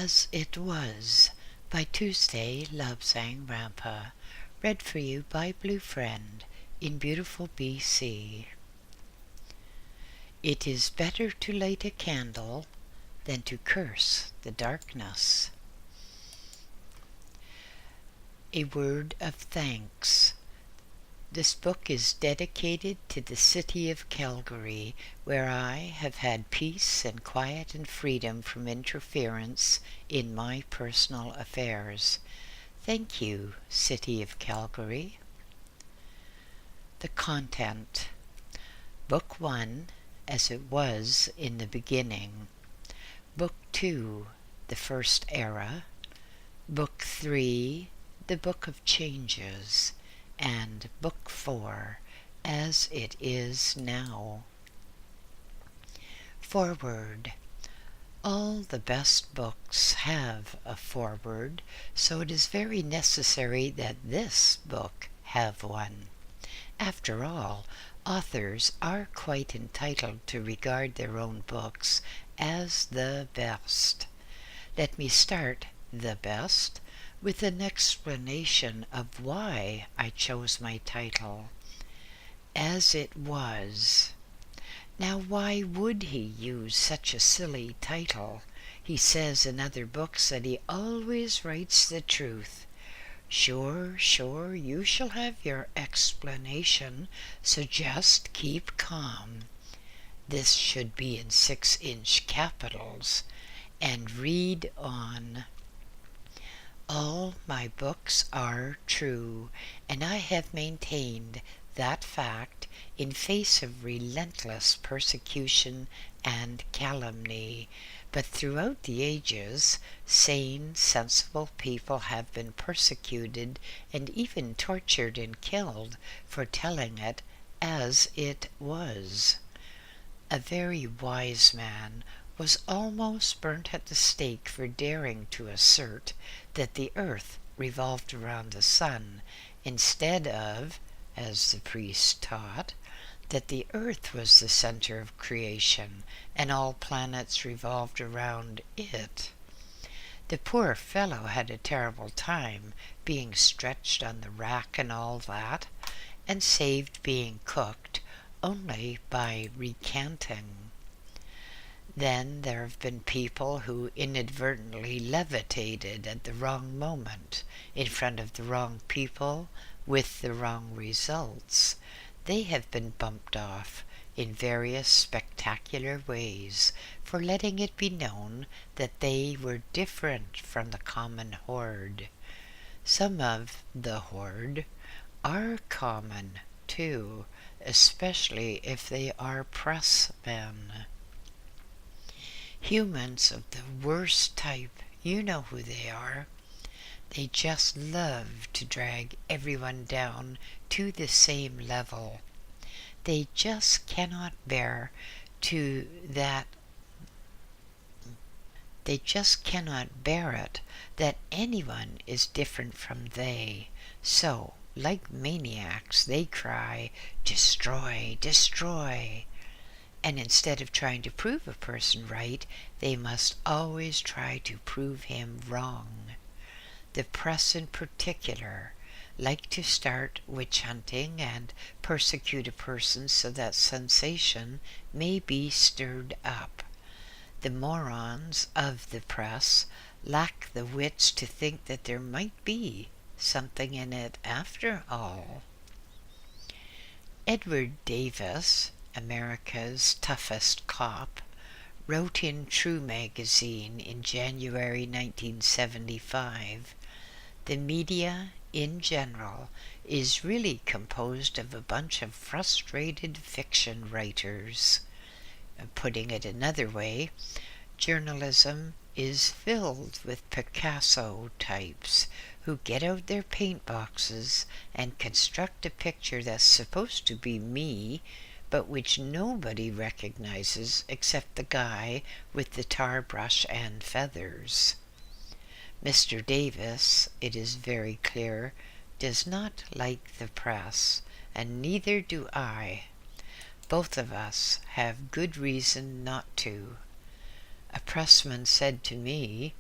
As It Was by Tuesday Love Sang Rampa, read for you by BlueFriend in beautiful BC. It is better to light a candle than to curse the darkness. A word of thanks. This book is dedicated to the city of Calgary, where I have had peace and quiet and freedom from interference in my personal affairs. Thank you, City of Calgary. The content. Book 1, As It Was in the Beginning. Book 2, The First Era. Book 3, The Book of Changes. And Book 4, As It Is Now. Foreword. All the best books have a foreword, so it is very necessary that this book have one. After all, authors are quite entitled to regard their own books as the best. Let me start the best with an explanation of why I chose my title, As It Was. Now, why would he use such a silly title? He says in other books that he always writes the truth. Sure, you shall have your explanation, so just keep calm. This should be in 6-inch capitals, and read on. All my books are true, and I have maintained that fact in face of relentless persecution and calumny. But throughout the ages, sane, sensible people have been persecuted and even tortured and killed for telling it as it was. A very wise man was almost burnt at the stake for daring to assert that the earth revolved around the sun, instead of, as the priest taught, that the earth was the center of creation and all planets revolved around it. The poor fellow had a terrible time being stretched on the rack and all that, and saved being cooked only by recanting. Then there have been people who inadvertently levitated at the wrong moment, in front of the wrong people, with the wrong results. They have been bumped off in various spectacular ways for letting it be known that they were different from the common horde. Some of the horde are common, too, especially if they are pressmen. Humans of the worst type, you know who they are. They just love to drag everyone down to the same level. They just cannot bear it that anyone is different from they. So, like maniacs, they cry, "Destroy, destroy!" And instead of trying to prove a person right, they must always try to prove him wrong. The press in particular like to start witch hunting and persecute a person so that sensation may be stirred up. The morons of the press lack the wits to think that there might be something in it after all. Edward Davis, America's toughest cop, wrote in True magazine in January 1975, "The media, in general, is really composed of a bunch of frustrated fiction writers." Putting it another way, journalism is filled with Picasso types who get out their paint boxes and construct a picture that's supposed to be me, but which nobody recognizes except the guy with the tar brush and feathers. Mr. Davis, it is very clear, does not like the press, and neither do I. Both of us have good reason not to. A pressman said to me,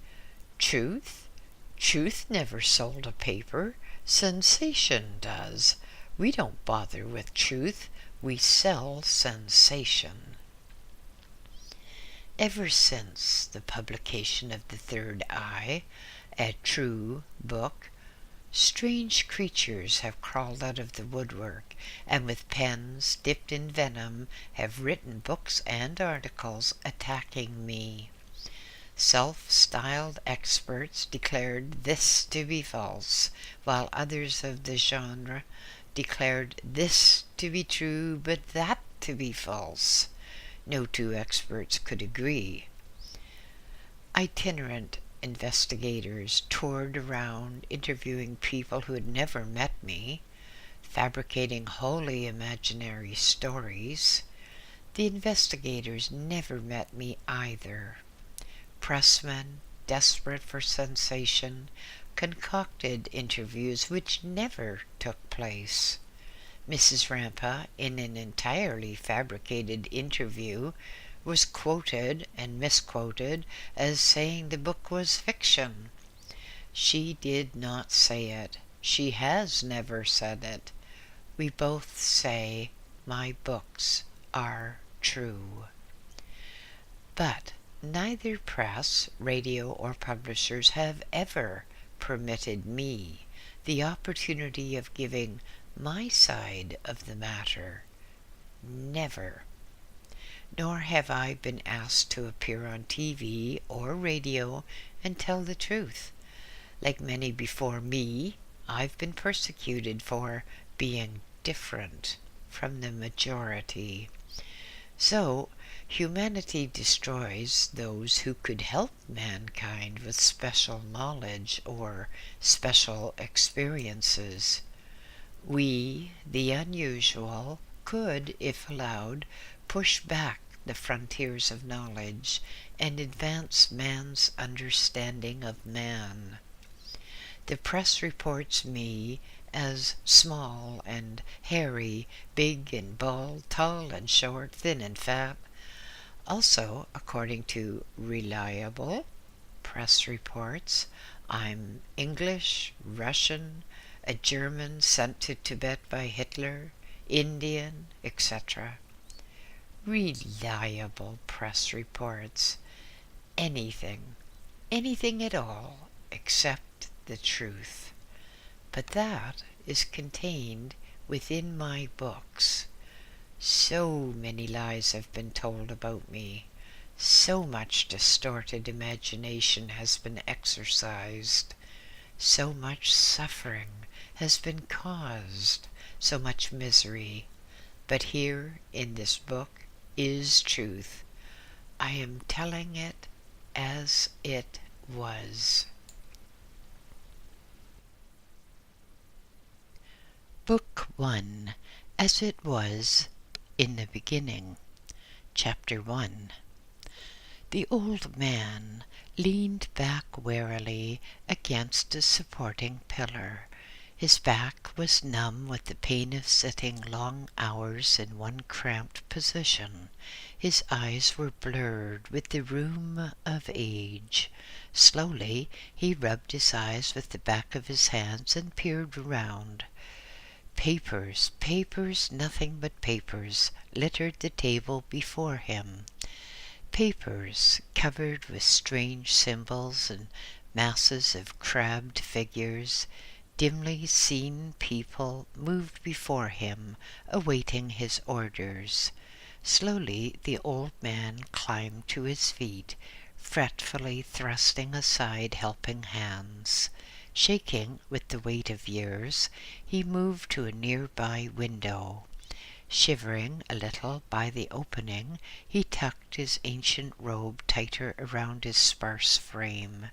Truth? Truth never sold a paper. Sensation does. We don't bother with truth. We sell sensation. Ever since the publication of The Third Eye, a true book, strange creatures have crawled out of the woodwork, and with pens dipped in venom have written books and articles attacking me. Self-styled experts declared this to be false, while others of the genre declared this to be true but that to be false. No two experts could agree. Itinerant investigators toured around interviewing people who had never met me, fabricating wholly imaginary stories. The investigators never met me either. Pressmen, desperate for sensation, concocted interviews which never took place. Mrs. Rampa, in an entirely fabricated interview, was quoted and misquoted as saying the book was fiction. She did not say it. She has never said it. We both say my books are true. But neither press, radio, or publishers have ever permitted me the opportunity of giving my side of the matter. Never. Nor have I been asked to appear on TV or radio and tell the truth. Like many before me, I've been persecuted for being different from the majority. So, humanity destroys those who could help mankind with special knowledge or special experiences. We, the unusual, could, if allowed, push back the frontiers of knowledge and advance man's understanding of man. The press reports me as small and hairy, big and bald, tall and short, thin and fat. Also, according to reliable press reports, I'm English, Russian, a German sent to Tibet by Hitler, Indian, etc. Reliable press reports. Anything at all, except the truth. But that is contained within my books. So many lies have been told about me. So much distorted imagination has been exercised. So much suffering has been caused, so much misery. But here in this book is truth. I am telling it as it was. Book 1, As It Was in the Beginning. Chapter 1. The old man leaned back warily against a supporting pillar. His back was numb with the pain of sitting long hours in one cramped position. His eyes were blurred with the rheum of age. Slowly he rubbed his eyes with the back of his hands and peered around. Papers, nothing but papers, littered the table before him. Papers covered with strange symbols and masses of crabbed figures. Dimly seen people moved before him, awaiting his orders. Slowly the old man climbed to his feet, fretfully thrusting aside helping hands. Shaking with the weight of years, he moved to a nearby window. Shivering a little by the opening, he tucked his ancient robe tighter around his sparse frame.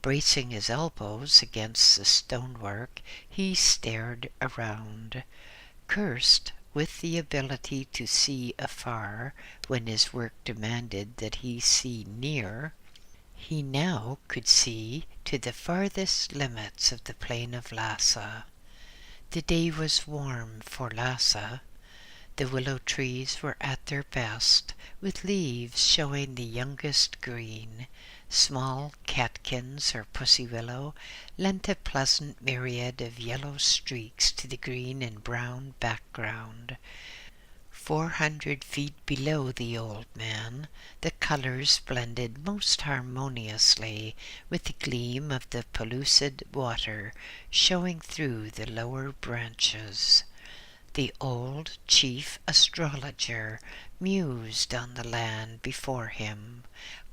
Bracing his elbows against the stonework, he stared around. Cursed with the ability to see afar when his work demanded that he see near, he now could see to the farthest limits of the plain of Lhasa. The day was warm for Lhasa. The willow trees were at their best, with leaves showing the youngest green. Small catkins or pussy willow lent a pleasant myriad of yellow streaks to the green and brown background. 400 feet below the old man, the colors blended most harmoniously with the gleam of the pellucid water showing through the lower branches. The old chief astrologer mused on the land before him,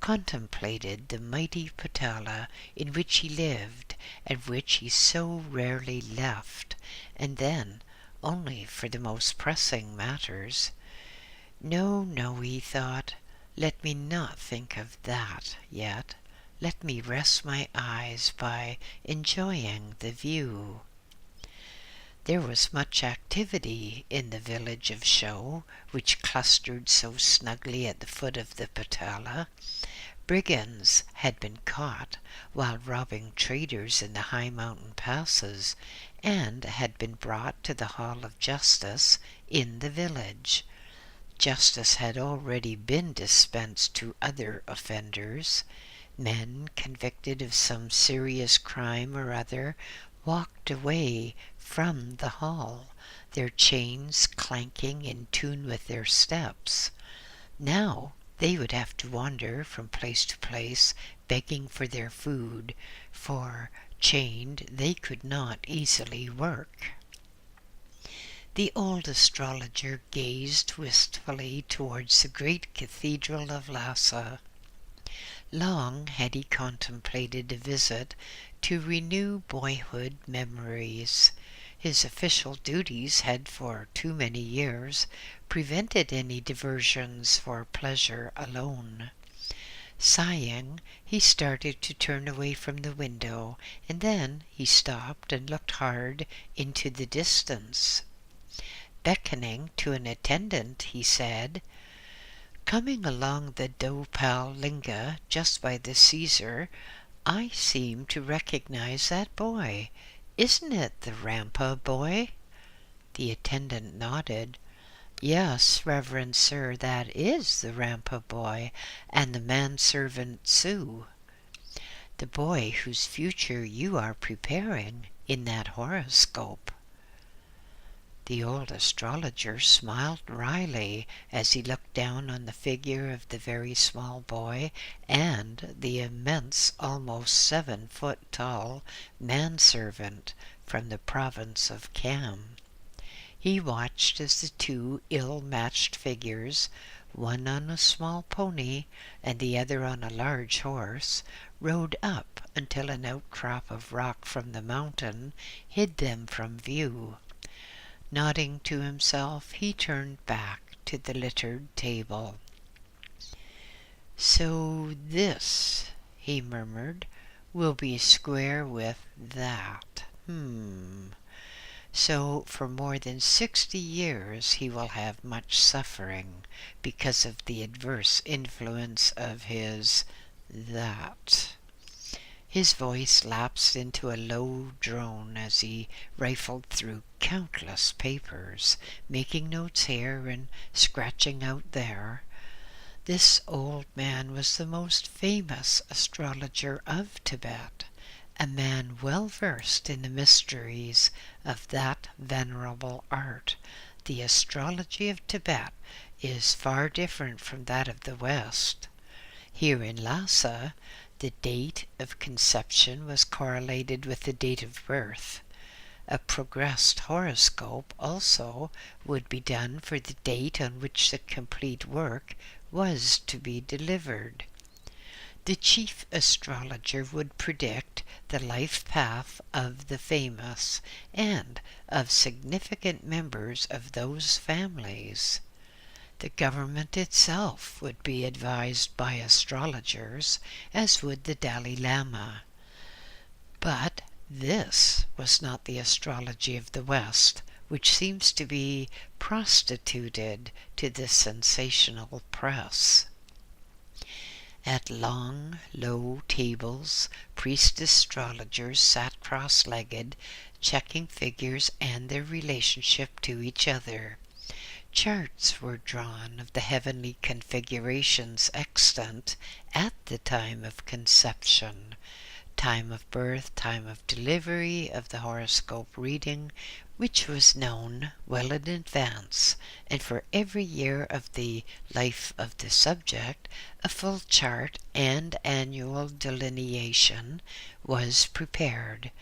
contemplated the mighty Patala in which he lived and which he so rarely left, and then only for the most pressing matters. No, no, he thought, let me not think of that yet. Let me rest my eyes by enjoying the view. There was much activity in the village of Show, which clustered so snugly at the foot of the Patala. Brigands had been caught while robbing traders in the high mountain passes, and had been brought to the Hall of Justice in the village. Justice had already been dispensed to other offenders. Men convicted of some serious crime or other walked away from the hall, their chains clanking in tune with their steps. Now they would have to wander from place to place, begging for their food, for, chained, they could not easily work. The old astrologer gazed wistfully towards the great cathedral of Lhasa. Long had he contemplated a visit to renew boyhood memories. His official duties had for too many years prevented any diversions for pleasure alone. Sighing, he started to turn away from the window, and then he stopped and looked hard into the distance. Beckoning to an attendant, he said, "Coming along the Dopal Linga just by the Caesar, I seem to recognize that boy. Isn't it the Rampa boy?" The attendant nodded. "Yes, Reverend Sir, that is the Rampa boy, and the manservant Sue. The boy whose future you are preparing in that horoscope." The old astrologer smiled wryly as he looked down on the figure of the very small boy and the immense, almost 7-foot tall manservant from the province of Kam. He watched as the two ill-matched figures, one on a small pony and the other on a large horse, rode up until an outcrop of rock from the mountain hid them from view. Nodding to himself, he turned back to the littered table. "So this," he murmured, "will be square with that. So for more than 60 years he will have much suffering because of the adverse influence of his that." His voice lapsed into a low drone as he rifled through countless papers, making notes here and scratching out there. This old man was the most famous astrologer of Tibet, a man well versed in the mysteries of that venerable art. The astrology of Tibet is far different from that of the West. Here in Lhasa, the date of conception was correlated with the date of birth. A progressed horoscope also would be done for the date on which the complete work was to be delivered. The chief astrologer would predict the life path of the famous and of significant members of those families. The government itself would be advised by astrologers, as would the Dalai Lama. But this was not the astrology of the West, which seems to be prostituted to the sensational press. At long, low tables, priest-astrologers sat cross-legged, checking figures and their relationship to each other. Charts were drawn of the heavenly configurations extant at the time of conception, time of birth, time of delivery of the horoscope reading, which was known well in advance, and for every year of the life of the subject, a full chart and annual delineation was prepared.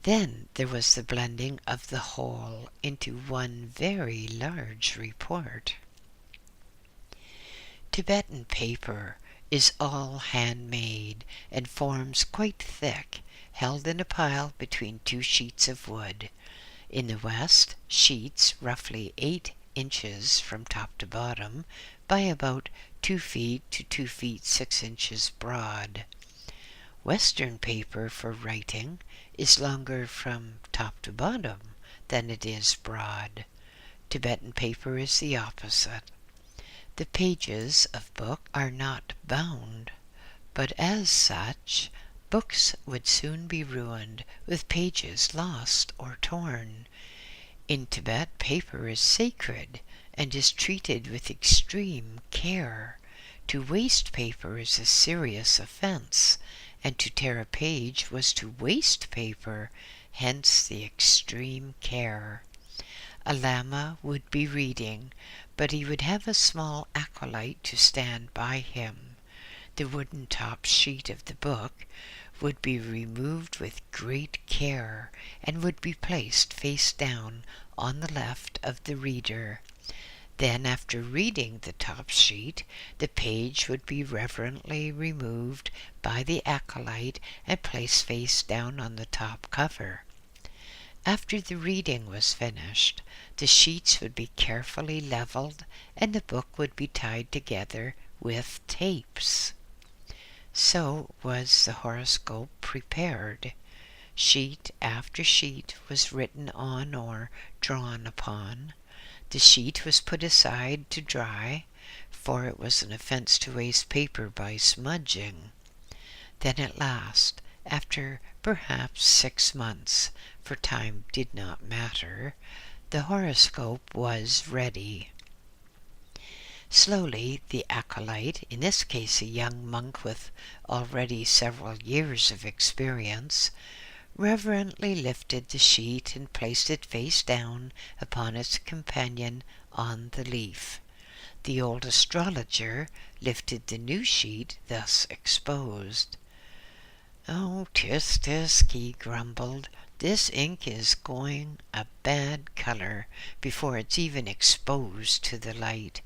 Then there was the blending of the whole into one very large report. Tibetan paper is all handmade and forms quite thick, held in a pile between two sheets of wood. In the West, sheets roughly 8 inches from top to bottom by about 2 feet to 2 feet 6 inches broad. Western paper for writing is longer from top to bottom than it is broad. Tibetan paper is the opposite. The pages of book are not bound, but as such, books would soon be ruined with pages lost or torn. In Tibet, paper is sacred and is treated with extreme care. To waste paper is a serious offense, and to tear a page was to waste paper, hence the extreme care. A lama would be reading, but he would have a small acolyte to stand by him. The wooden top sheet of the book would be removed with great care and would be placed face down on the left of the reader. Then, after reading the top sheet, the page would be reverently removed by the acolyte and placed face down on the top cover. After the reading was finished, the sheets would be carefully leveled and the book would be tied together with tapes. So was the horoscope prepared. Sheet after sheet was written on or drawn upon. The sheet was put aside to dry, for it was an offense to waste paper by smudging. Then at last, after perhaps 6 months, for time did not matter, the horoscope was ready. Slowly the acolyte, in this case a young monk with already several years of experience, reverently lifted the sheet and placed it face down upon its companion on the leaf. The old astrologer lifted the new sheet thus exposed. "Oh, tisk," he grumbled, "this ink is going a bad color before it's even exposed to the light.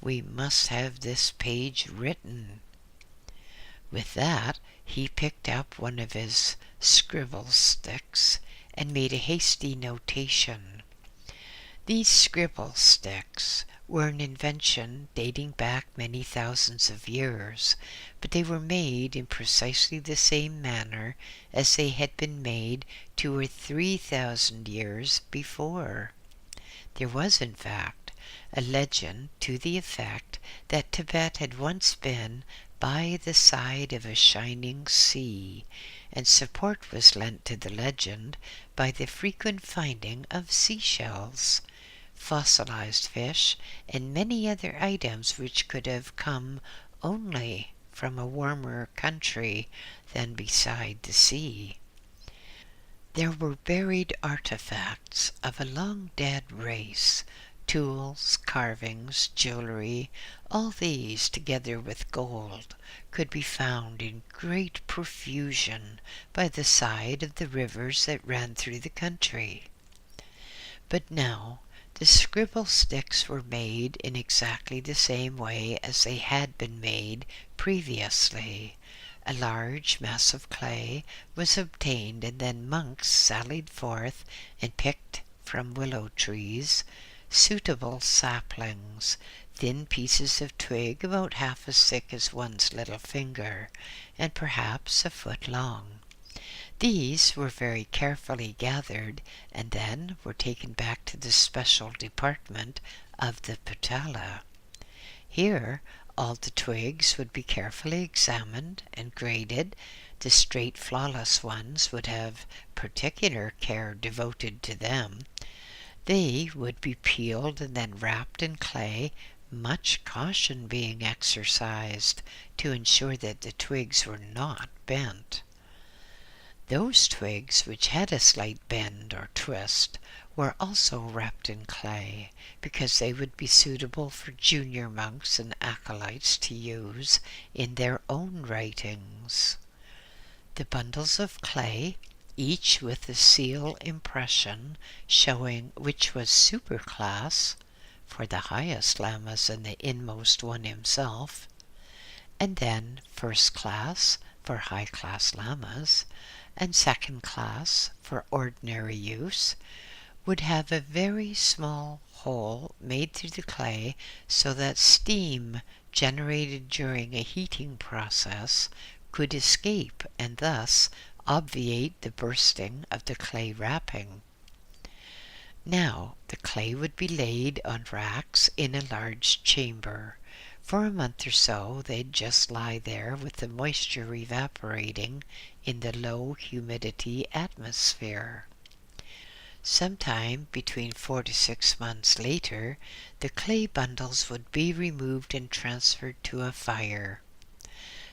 We must have this page written." With that, he picked up one of his scribble sticks and made a hasty notation. These scribble sticks were an invention dating back many thousands of years, but they were made in precisely the same manner as they had been made 2,000 or 3,000 years before. There was, in fact, a legend to the effect that Tibet had once been by the side of a shining sea, and support was lent to the legend by the frequent finding of seashells, fossilized fish, and many other items which could have come only from a warmer country than beside the sea. There were buried artifacts of a long-dead race, tools, carvings, jewelry. All these, together with gold, could be found in great profusion by the side of the rivers that ran through the country. But now the scribble sticks were made in exactly the same way as they had been made previously. A large mass of clay was obtained, and then monks sallied forth and picked from willow trees suitable saplings, thin pieces of twig about half as thick as one's little finger, and perhaps a foot long. These were very carefully gathered, and then were taken back to the special department of the Patala. Here all the twigs would be carefully examined and graded. The straight, flawless ones would have particular care devoted to them. They would be peeled and then wrapped in clay, much caution being exercised to ensure that the twigs were not bent. Those twigs which had a slight bend or twist were also wrapped in clay, because they would be suitable for junior monks and acolytes to use in their own writings. The bundles of clay, each with a seal impression showing which was superclass, for the highest lamas and the inmost one himself, and then first class for high-class lamas, and second class for ordinary use, would have a very small hole made through the clay so that steam generated during a heating process could escape and thus obviate the bursting of the clay wrapping. Now the clay would be laid on racks in a large chamber. For a month or so they'd just lie there with the moisture evaporating in the low humidity atmosphere. Sometime between 4 to 6 months later, the clay bundles would be removed and transferred to a fire.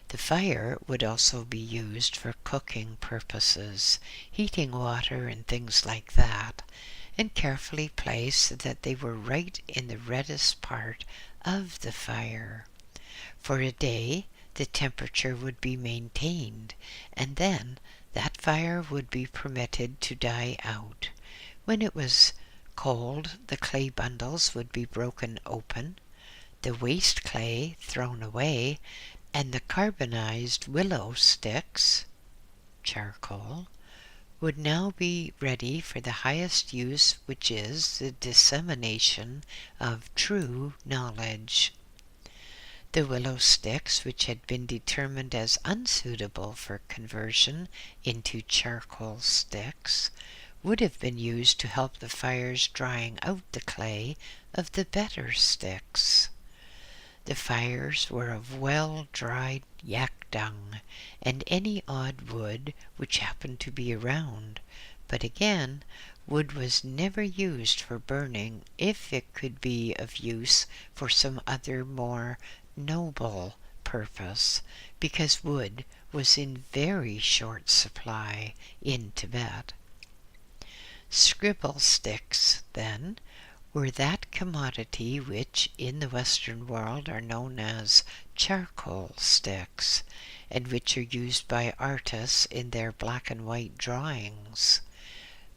The fire would also be used for cooking purposes, heating water and things like that, and carefully placed so that they were right in the reddest part of the fire. For a day, the temperature would be maintained, and then that fire would be permitted to die out. When it was cold, the clay bundles would be broken open, the waste clay thrown away, and the carbonized willow sticks, charcoal, would now be ready for the highest use, which is the dissemination of true knowledge. The willow sticks, which had been determined as unsuitable for conversion into charcoal sticks, would have been used to help the fires drying out the clay of the better sticks. The fires were of well-dried yak dung and any odd wood which happened to be around, but again, wood was never used for burning if it could be of use for some other more noble purpose, because wood was in very short supply in Tibet. Scribble sticks, then, were that commodity which in the Western world are known as charcoal sticks, and which are used by artists in their black and white drawings.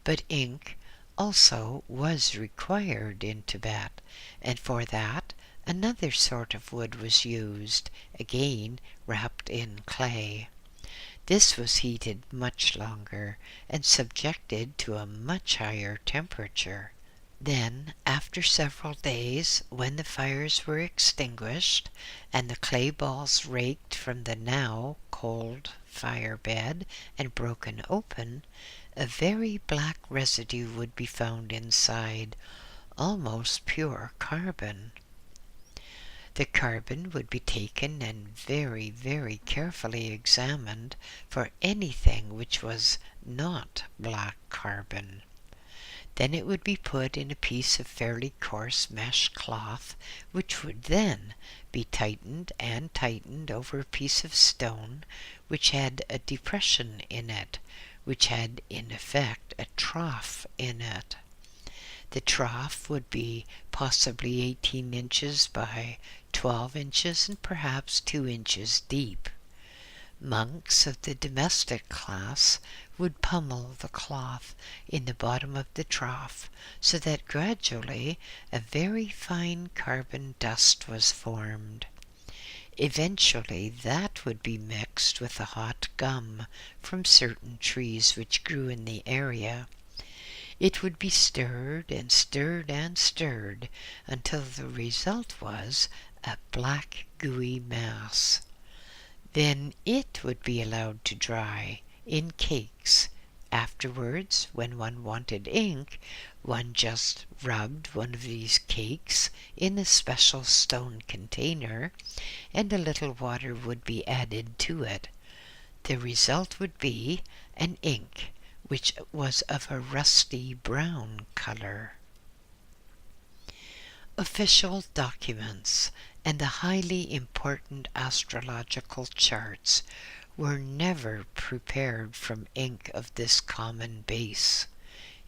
But ink also was required in Tibet, and for that another sort of wood was used, again wrapped in clay. This was heated much longer and subjected to a much higher temperature. Then, after several days, when the fires were extinguished and the clay balls raked from the now cold fire bed and broken open, a very black residue would be found inside, almost pure carbon. The carbon would be taken and very, very carefully examined for anything which was not black carbon. Then it would be put in a piece of fairly coarse mesh cloth, which would then be tightened and tightened over a piece of stone which had a depression in it, which had in effect a trough in it. The trough would be possibly 18 inches by 12 inches and perhaps 2 inches deep. Monks of the domestic class would pummel the cloth in the bottom of the trough so that gradually a very fine carbon dust was formed. Eventually that would be mixed with the hot gum from certain trees which grew in the area. It would be stirred and stirred and stirred until the result was a black gooey mass. Then it would be allowed to dry in cakes. Afterwards, when one wanted ink, one just rubbed one of these cakes in a special stone container, and a little water would be added to it. The result would be an ink which was of a rusty brown color. Official documents and the highly important astrological charts were never prepared from ink of this common base.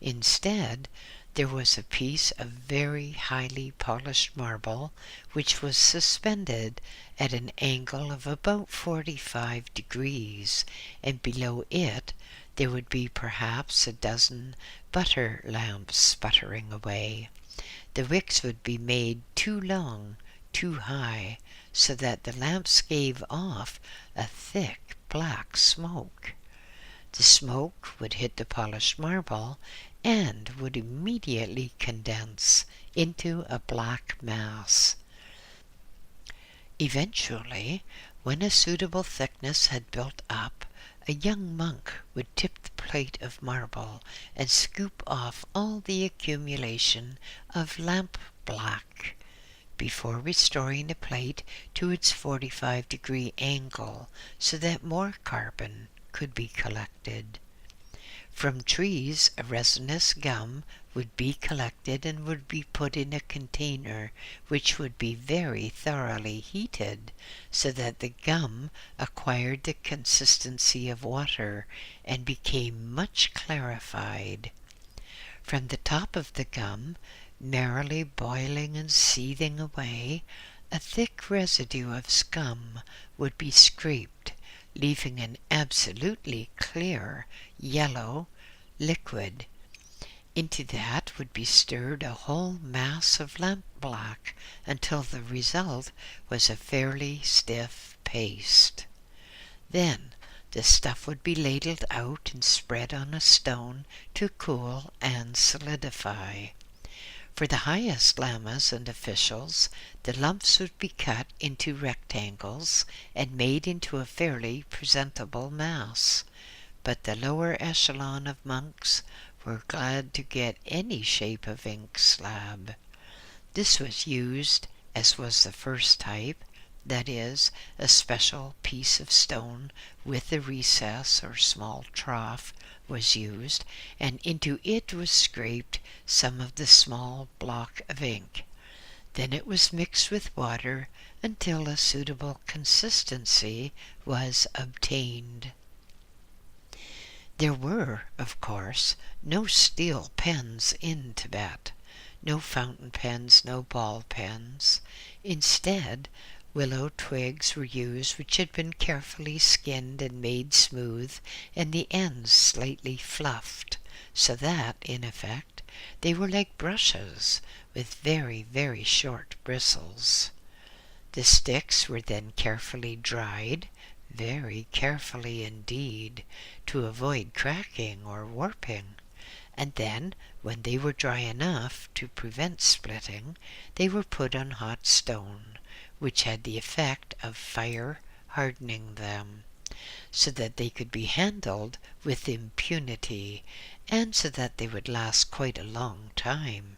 Instead, there was a piece of very highly polished marble which was suspended at an angle of about 45 degrees, and below it there would be perhaps a dozen butter lamps sputtering away. The wicks would be made too long, too high, so that the lamps gave off a thick black smoke. The smoke would hit the polished marble and would immediately condense into a black mass. Eventually, when a suitable thickness had built up, a young monk would tip the plate of marble and scoop off all the accumulation of lamp black before restoring the plate to its 45-degree angle so that more carbon could be collected. From trees, a resinous gum would be collected and would be put in a container which would be very thoroughly heated so that the gum acquired the consistency of water and became much clarified. From the top of the gum, merrily boiling and seething away, a thick residue of scum would be scraped, leaving an absolutely clear yellow liquid. Into that would be stirred a whole mass of lamp black until the result was a fairly stiff paste. Then the stuff would be ladled out and spread on a stone to cool and solidify. For the highest lamas and officials, the lumps would be cut into rectangles and made into a fairly presentable mass. But the lower echelon of monks were glad to get any shape of ink slab. This was used, as was the first type, that is, a special piece of stone with a recess or small trough was used, and into it was scraped some of the small block of ink. Then it was mixed with water until a suitable consistency was obtained. There were, of course, no steel pens in Tibet, no fountain pens, no ball pens. Instead, willow twigs were used which had been carefully skinned and made smooth, and the ends slightly fluffed, so that, in effect, they were like brushes with very, very short bristles. The sticks were then carefully dried, very carefully indeed, to avoid cracking or warping, and then, when they were dry enough to prevent splitting, they were put on hot stone, which had the effect of fire hardening them, so that they could be handled with impunity, and so that they would last quite a long time.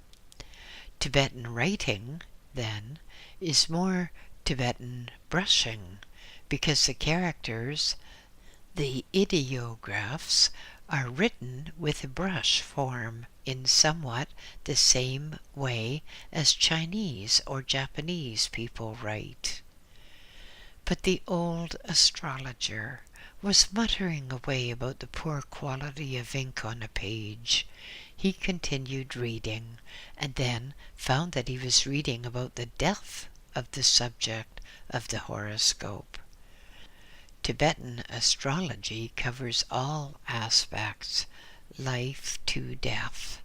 Tibetan writing, then, is more Tibetan brushing, because the characters, the ideographs, are written with a brush form in somewhat the same way as Chinese or Japanese people write. But the old astrologer was muttering away about the poor quality of ink on a page. He continued reading, and then found that he was reading about the death of the subject of the horoscope. Tibetan astrology covers all aspects, life to death.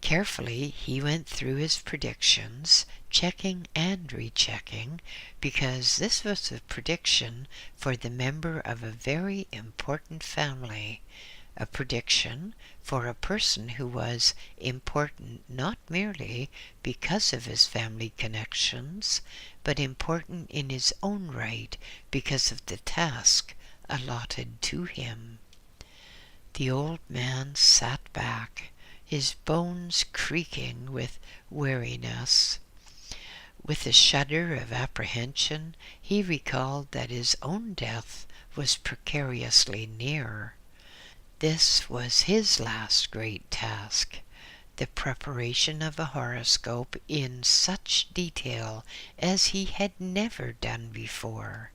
Carefully he went through his predictions, checking and rechecking, because this was a prediction for the member of a very important family, a prediction for a person who was important not merely because of his family connections, but important in his own right because of the task allotted to him. The old man sat back, his bones creaking with weariness. With a shudder of apprehension, he recalled that his own death was precariously near. This was his last great task. the preparation of a horoscope in such detail as he had never done before.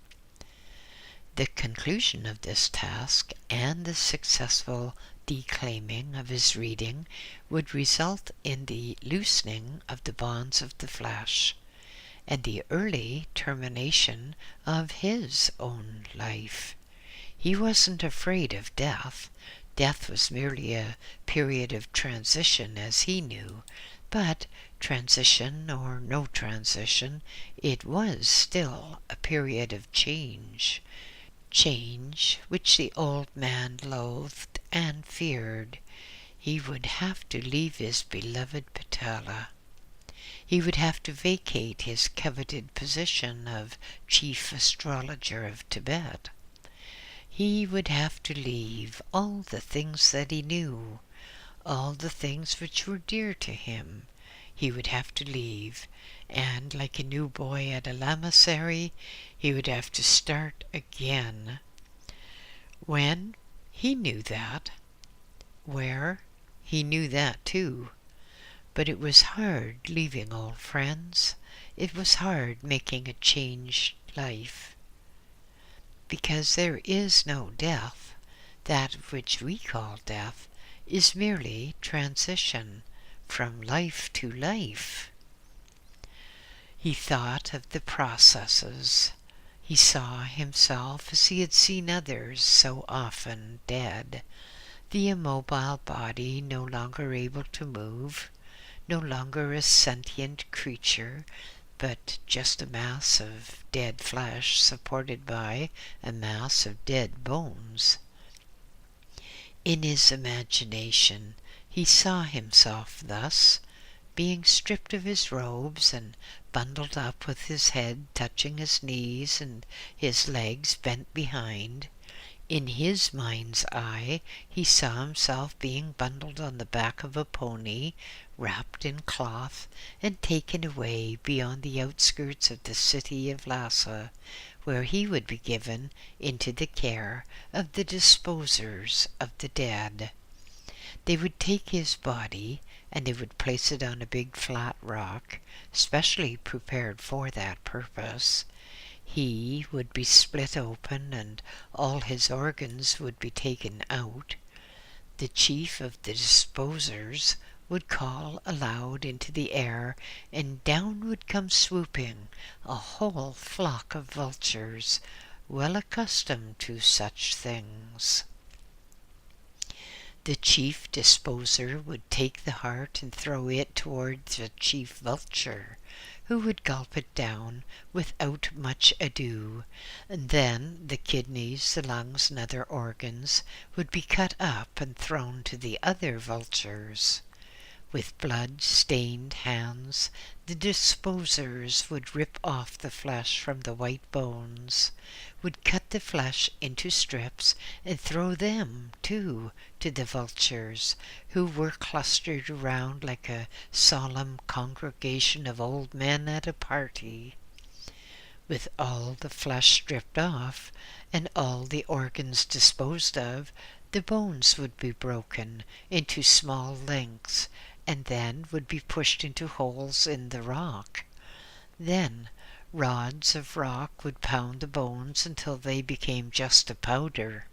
The conclusion of this task and the successful declaiming of his reading would result in the loosening of the bonds of the flesh and the early termination of his own life. He wasn't afraid of death. Death was merely a period of transition, as he knew, but transition or no transition, it was still a period of change. Change which the old man loathed and feared. He would have to leave his beloved Patala. He would have to vacate his coveted position of chief astrologer of Tibet. He would have to leave all the things that he knew, all the things which were dear to him. He would have to leave, and like a new boy at a lamasery, he would have to start again. When? He knew that. Where? He knew that too. But it was hard leaving old friends. It was hard making a changed life. Because there is no death. That which we call death is merely transition from life to life. He thought of the processes. He saw himself as he had seen others so often dead, the immobile body no longer able to move, no longer a sentient creature, but just a mass of dead flesh supported by a mass of dead bones. In his imagination, he saw himself thus, being stripped of his robes and bundled up with his head touching his knees and his legs bent behind. In his mind's eye, he saw himself being bundled on the back of a pony, wrapped in cloth, and taken away beyond the outskirts of the city of Lhasa, where he would be given into the care of the disposers of the dead. They would take his body and they would place it on a big flat rock, specially prepared for that purpose. He would be split open and all his organs would be taken out. The chief of the disposers would call aloud into the air, and down would come swooping a whole flock of vultures, well accustomed to such things. The chief disposer would take the heart and throw it towards the chief vulture, who would gulp it down without much ado, and then the kidneys, the lungs, and other organs would be cut up and thrown to the other vultures. With blood-stained hands, the disposers would rip off the flesh from the white bones, would cut the flesh into strips and throw them, too, to the vultures, who were clustered around like a solemn congregation of old men at a party. With all the flesh stripped off and all the organs disposed of, the bones would be broken into small lengths and then would be pushed into holes in the rock. Then rods of rock would pound the bones until they became just a powder.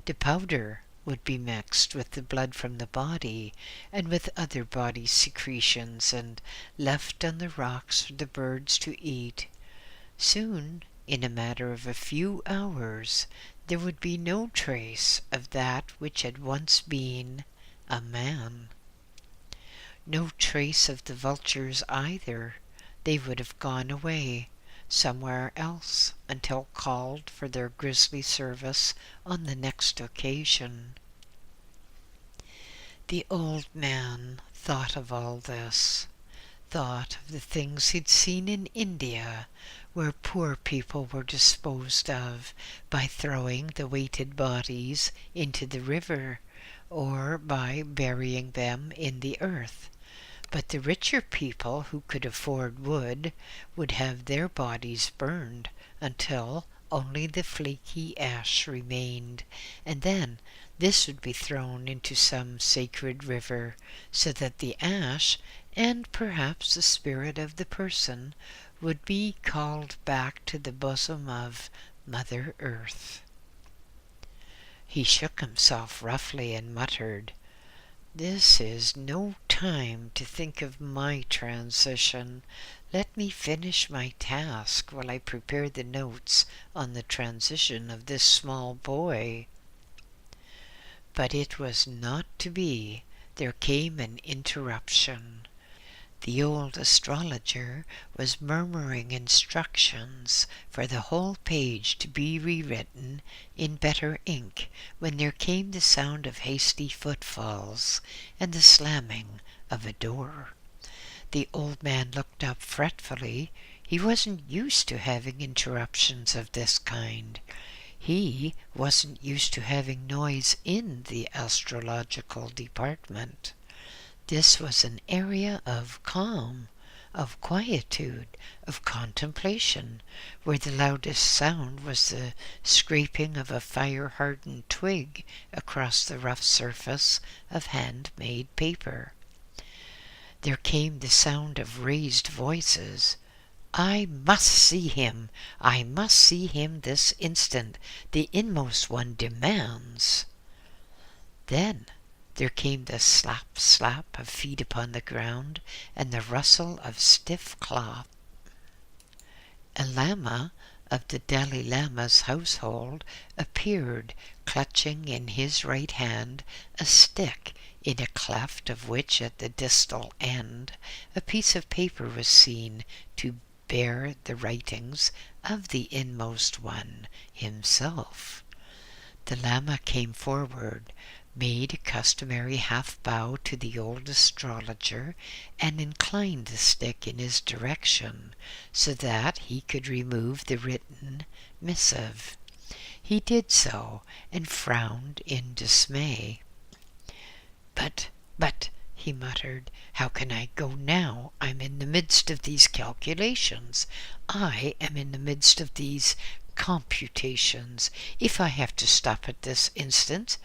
The powder would be mixed with the blood from the body and with other body secretions and left on the rocks for the birds to eat. Soon, in a matter of a few hours, there would be no trace of that which had once been a man. No trace of the vultures either. They would have gone away somewhere else until called for their grisly service on the next occasion. The old man thought of all this, thought of the things he'd seen in India, where poor people were disposed of by throwing the weighted bodies into the river, or by burying them in the earth. But the richer people who could afford wood would have their bodies burned until only the flaky ash remained, and then This would be thrown into some sacred river, so that the ash, and perhaps the spirit of the person, would be called back to the bosom of Mother Earth. He shook himself roughly and muttered, "This is no time to think of my transition. Let me finish my task while I prepare the notes on the transition of this small boy." But it was not to be. There came an interruption. The old astrologer was murmuring instructions for the whole page to be rewritten in better ink when there came the sound of hasty footfalls and the slamming of a door. The old man looked up fretfully. He wasn't used to having interruptions of this kind. He wasn't used to having noise in the astrological department. This was an area of calm, of quietude, of contemplation, where the loudest sound was the scraping of a fire-hardened twig across the rough surface of hand-made paper. There came the sound of raised voices. "I must see him! I must see him this instant! The inmost one demands!" Then there came the slap, slap of feet upon the ground, and the rustle of stiff cloth. A lama of the Dalai Lama's household appeared, clutching in his right hand a stick, in a cleft of which at the distal end a piece of paper was seen to bear the writings of the inmost one himself. The Lama came forward, made a customary half-bow to the old astrologer, and inclined the stick in his direction so that he could remove the written missive. He did so, and frowned in dismay. But, he muttered, "how can I go now? I'm in the midst of these calculations. I am in the midst of these computations. If I have to stop at this instant..."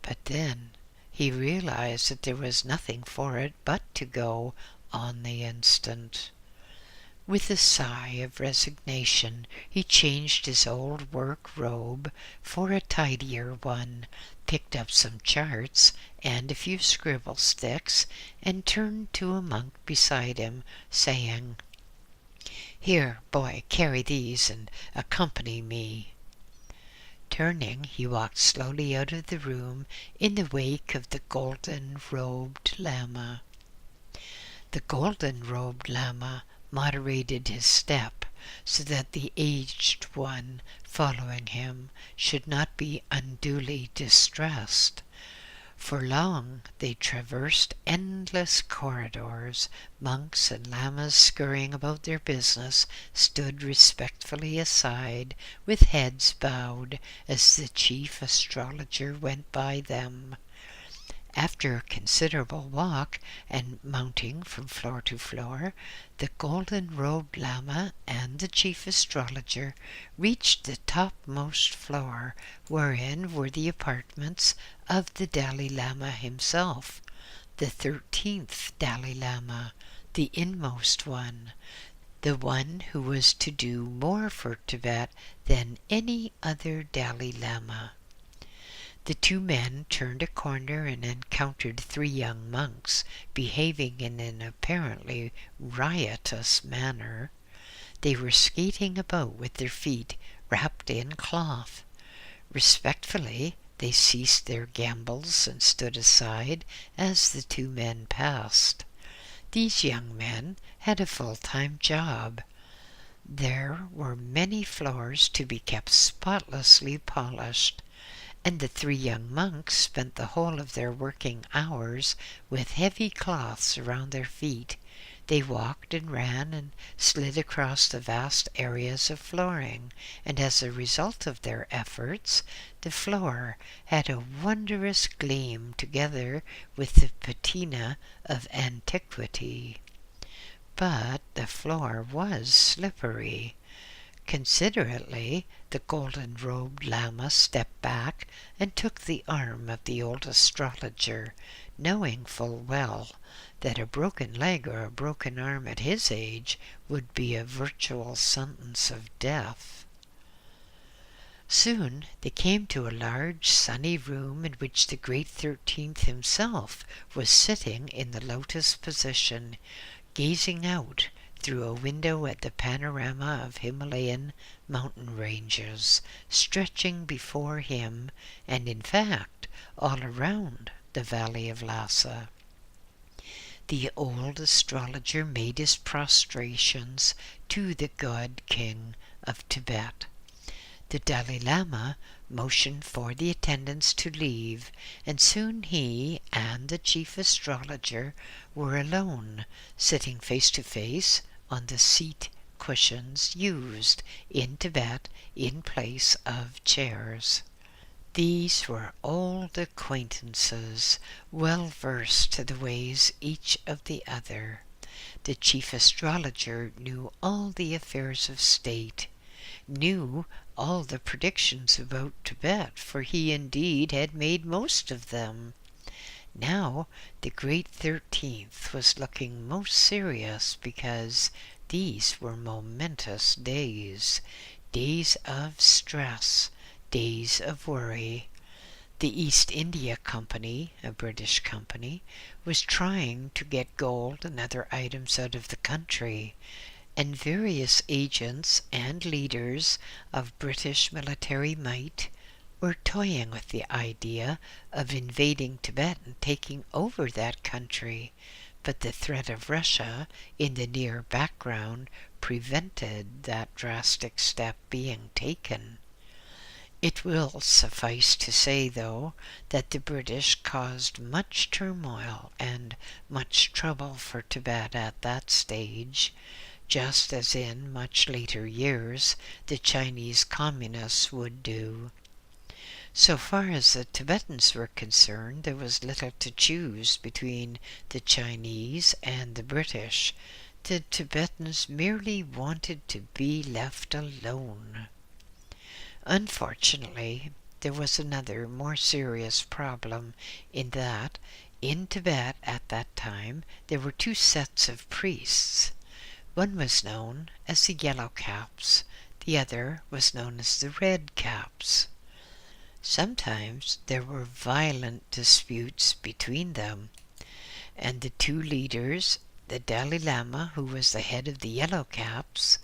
But then he realized that there was nothing for it but to go on the instant. With a sigh of resignation, he changed his old work robe for a tidier one, picked up some charts and a few scribble sticks, and turned to a monk beside him, saying, "Here, boy, carry these and accompany me." Turning, he walked slowly out of the room in the wake of the golden-robed Lama. The golden-robed Lama moderated his step so that the aged one following him should not be unduly distressed. For long they traversed endless corridors. Monks and lamas scurrying about their business stood respectfully aside, with heads bowed, as the chief astrologer went by them. After a considerable walk, and mounting from floor to floor, the golden-robed Lama and the chief astrologer reached the topmost floor, wherein were the apartments of the Dalai Lama himself, the 13th Dalai Lama, the inmost one, the one who was to do more for Tibet than any other Dalai Lama. The two men turned a corner and encountered three young monks, behaving in an apparently riotous manner. They were skating about with their feet wrapped in cloth. Respectfully, they ceased their gambols and stood aside as the two men passed. These young men had a full-time job. There were many floors to be kept spotlessly polished, and the three young monks spent the whole of their working hours with heavy cloths around their feet. They walked and ran and slid across the vast areas of flooring, and as a result of their efforts, the floor had a wondrous gleam together with the patina of antiquity. But the floor was slippery. Considerately, the golden-robed Lama stepped back and took the arm of the old astrologer, knowing full well that a broken leg or a broken arm at his age would be a virtual sentence of death. Soon they came to a large sunny room in which the great 13th himself was sitting in the lotus position, gazing out through a window at the panorama of Himalayan mountain ranges stretching before him, and in fact all around the valley of Lhasa. The old astrologer made his prostrations to the God King of Tibet. The Dalai Lama motioned for the attendants to leave, and soon he and the chief astrologer were alone, sitting face to face on the seat cushions used in Tibet in place of chairs. These were old acquaintances, well versed to the ways each of the other. The chief astrologer knew all the affairs of state, knew all the predictions about Tibet, for he indeed had made most of them. Now the great 13th was looking most serious because these were momentous days, days of stress, days of worry. The East India Company, a British company, was trying to get gold and other items out of the country, and various agents and leaders of British military might were toying with the idea of invading Tibet and taking over that country, but the threat of Russia in the near background prevented that drastic step being taken. It will suffice to say, though, that the British caused much turmoil and much trouble for Tibet at that stage, just as in much later years the Chinese Communists would do. So far as the Tibetans were concerned, there was little to choose between the Chinese and the British. The Tibetans merely wanted to be left alone. Unfortunately, there was another more serious problem in that in Tibet at that time there were two sets of priests. One was known as the Yellow Caps, the other was known as the Red Caps. Sometimes there were violent disputes between them, and the two leaders, the Dalai Lama, who was the head of the Yellow Caps,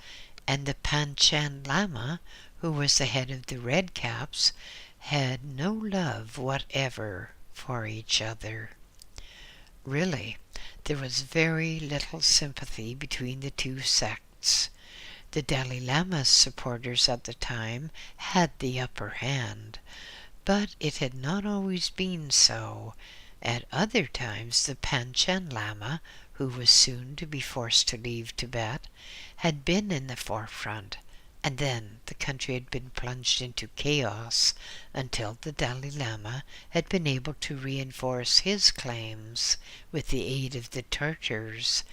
and the Panchen Lama, who was the head of the Red Caps, had no love whatever for each other. Really, there was very little sympathy between the two sects. The Dalai Lama's supporters at the time had the upper hand, but it had not always been so. At other times the Panchen Lama, who was soon to be forced to leave Tibet, had been in the forefront, and then the country had been plunged into chaos until the Dalai Lama had been able to reinforce his claims with the aid of the Tartars,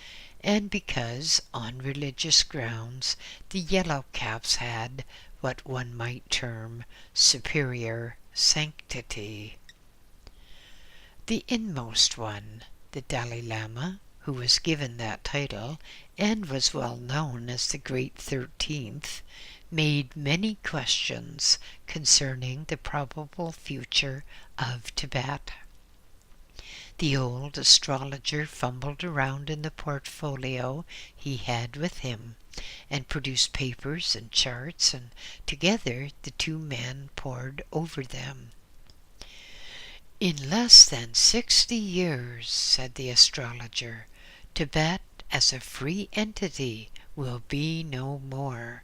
and because, on religious grounds, the Yellow Caps had what one might term superior sanctity. The inmost one, the Dalai Lama, who was given that title and was well known as the Great 13th, made many questions concerning the probable future of Tibet. The old astrologer fumbled around in the portfolio he had with him and produced papers and charts, and together the two men pored over them. "In less than 60 years," said the astrologer, "Tibet as a free entity will be no more.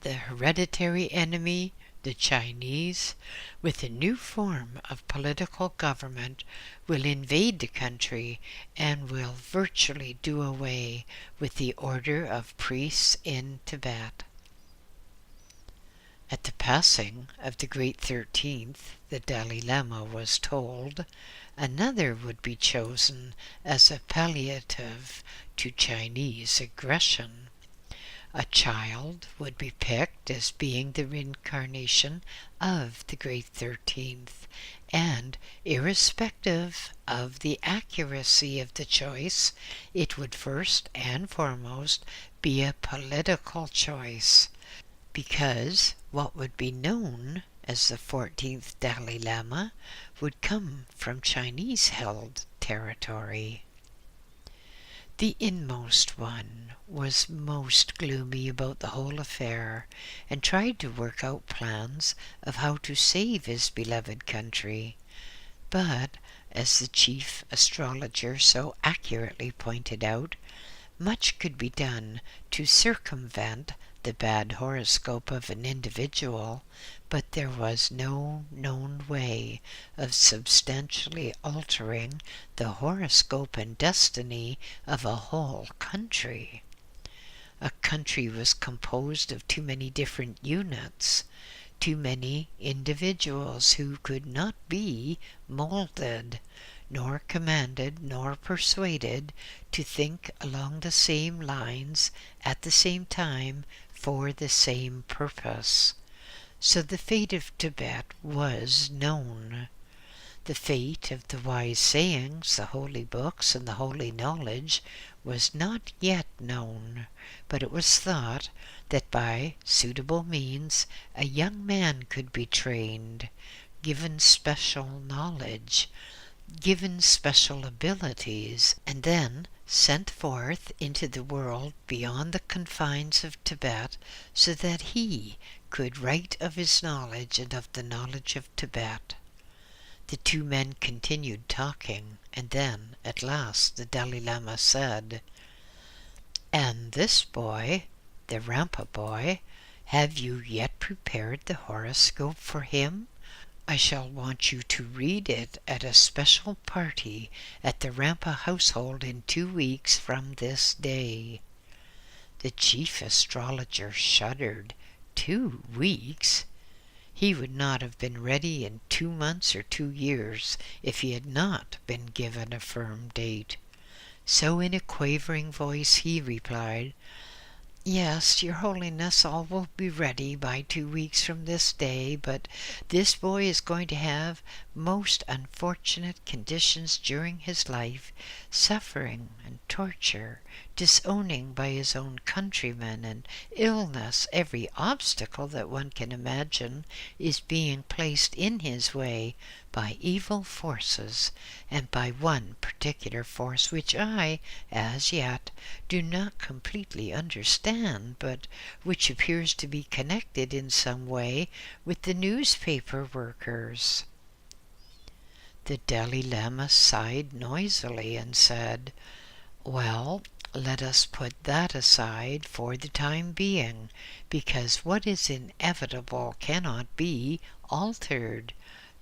The hereditary enemy, the Chinese, with a new form of political government, will invade the country and will virtually do away with the order of priests in Tibet." At the passing of the Great 13th, the Dalai Lama was told, another would be chosen as a palliative to Chinese aggression. A child would be picked as being the reincarnation of the great 13th, and irrespective of the accuracy of the choice, it would first and foremost be a political choice, because what would be known as the 14th Dalai Lama would come from Chinese-held territory. The inmost one was most gloomy about the whole affair, and tried to work out plans of how to save his beloved country. But, as the chief astrologer so accurately pointed out, much could be done to circumvent the bad horoscope of an individual, but there was no known way of substantially altering the horoscope and destiny of a whole country. A country was composed of too many different units, too many individuals who could not be molded, nor commanded, nor persuaded to think along the same lines at the same time for the same purpose. So the fate of Tibet was known. The fate of the wise sayings, the holy books, and the holy knowledge was not yet known, but it was thought that by suitable means a young man could be trained, given special knowledge, given special abilities, and then sent forth into the world beyond the confines of Tibet, so that he could write of his knowledge and of the knowledge of Tibet. The two men continued talking, and then, at last, the Dalai Lama said, "And this boy, the Rampa boy, have you yet prepared the horoscope for him? I shall want you to read it at a special party at the Rampa household in 2 weeks from this day." The chief astrologer shuddered. 2 weeks? He would not have been ready in 2 months or 2 years if he had not been given a firm date. So in a quavering voice he replied, "Yes, Your Holiness, all will be ready by 2 weeks from this day, but this boy is going to have most unfortunate conditions during his life, suffering and torture, disowning by his own countrymen, and illness. Every obstacle that one can imagine is being placed in his way by evil forces, and by one particular force which I, as yet, do not completely understand, but which appears to be connected in some way with the newspaper workers." The Dalai Lama sighed noisily and said, "Well, let us put that aside for the time being, because what is inevitable cannot be altered.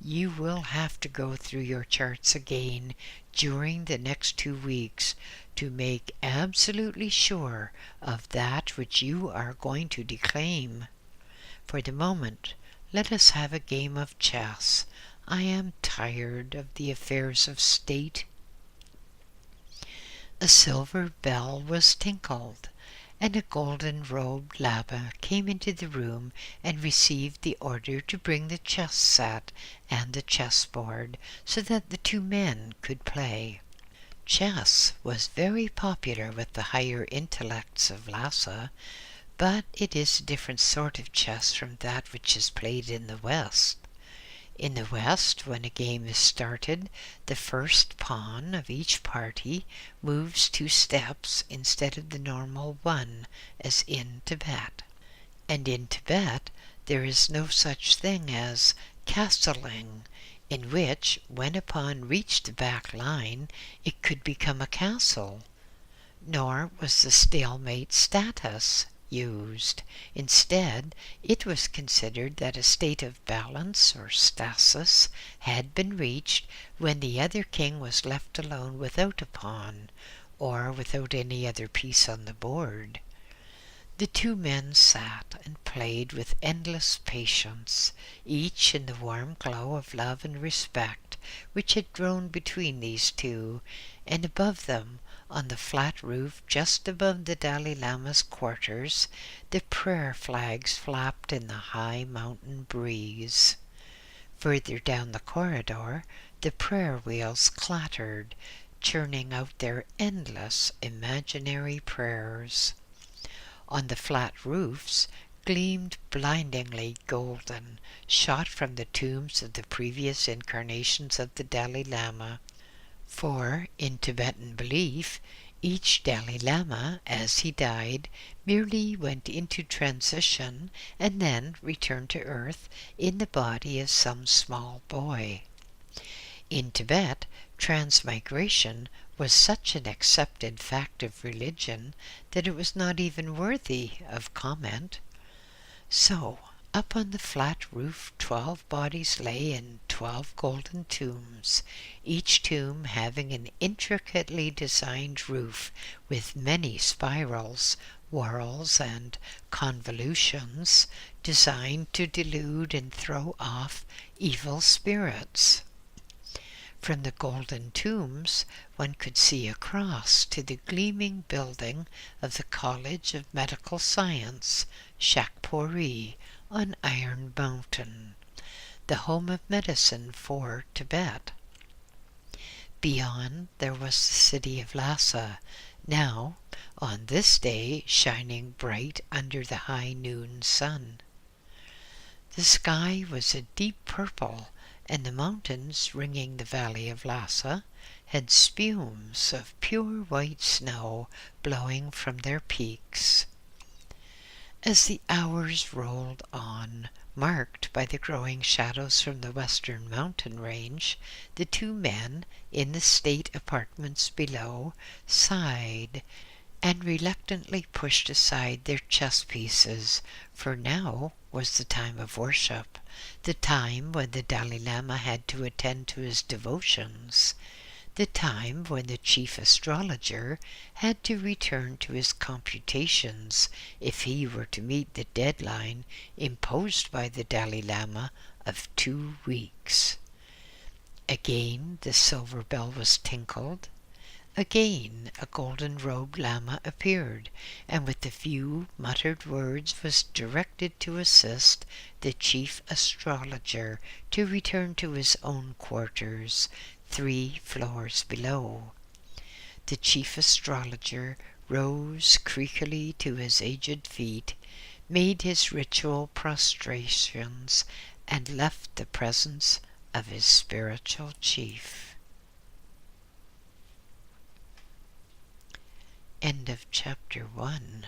You will have to go through your charts again during the next 2 weeks to make absolutely sure of that which you are going to declaim. For the moment, let us have a game of chess. I am tired of the affairs of state." A silver bell was tinkled, and a golden-robed Lama came into the room and received the order to bring the chess set and the chessboard so that the two men could play. Chess was very popular with the higher intellects of Lhasa, but it is a different sort of chess from that which is played in the West. In the West, when a game is started, the first pawn of each party moves 2 steps instead of the normal 1, as in Tibet. And in Tibet, there is no such thing as castling, in which, when a pawn reached the back line, it could become a castle. Nor was the stalemate status used. Instead, it was considered that a state of balance or stasis had been reached when the other king was left alone without a pawn, or without any other piece on the board. The two men sat and played with endless patience, each in the warm glow of love and respect which had grown between these two, and above them, on the flat roof just above the Dalai Lama's quarters, the prayer flags flapped in the high mountain breeze. Further down the corridor, the prayer wheels clattered, churning out their endless imaginary prayers. On the flat roofs gleamed blindingly golden, shot from the tombs of the previous incarnations of the Dalai Lama. For, in Tibetan belief, each Dalai Lama, as he died, merely went into transition and then returned to earth in the body of some small boy. In Tibet, transmigration was such an accepted fact of religion that it was not even worthy of comment. So, up on the flat roof 12 bodies lay in 12 golden tombs, each tomb having an intricately designed roof with many spirals, whorls, and convolutions designed to delude and throw off evil spirits. From the golden tombs one could see across to the gleaming building of the College of Medical Science, Shakpuri, on Iron Mountain, the home of medicine for Tibet. Beyond there was the city of Lhasa, now, on this day, shining bright under the high noon sun. The sky was a deep purple, and the mountains ringing the valley of Lhasa had spumes of pure white snow blowing from their peaks. As the hours rolled on, marked by the growing shadows from the western mountain range, the two men in the state apartments below sighed and reluctantly pushed aside their chess pieces, for now was the time of worship, the time when the Dalai Lama had to attend to his devotions, the time when the chief astrologer had to return to his computations if he were to meet the deadline imposed by the Dalai Lama of 2 weeks. Again the silver bell was tinkled. Again a golden-robed Lama appeared, and with a few muttered words was directed to assist the chief astrologer to return to his own quarters, 3 floors below. The chief astrologer rose creakily to his aged feet, made his ritual prostrations, and left the presence of his spiritual chief. End of chapter 1.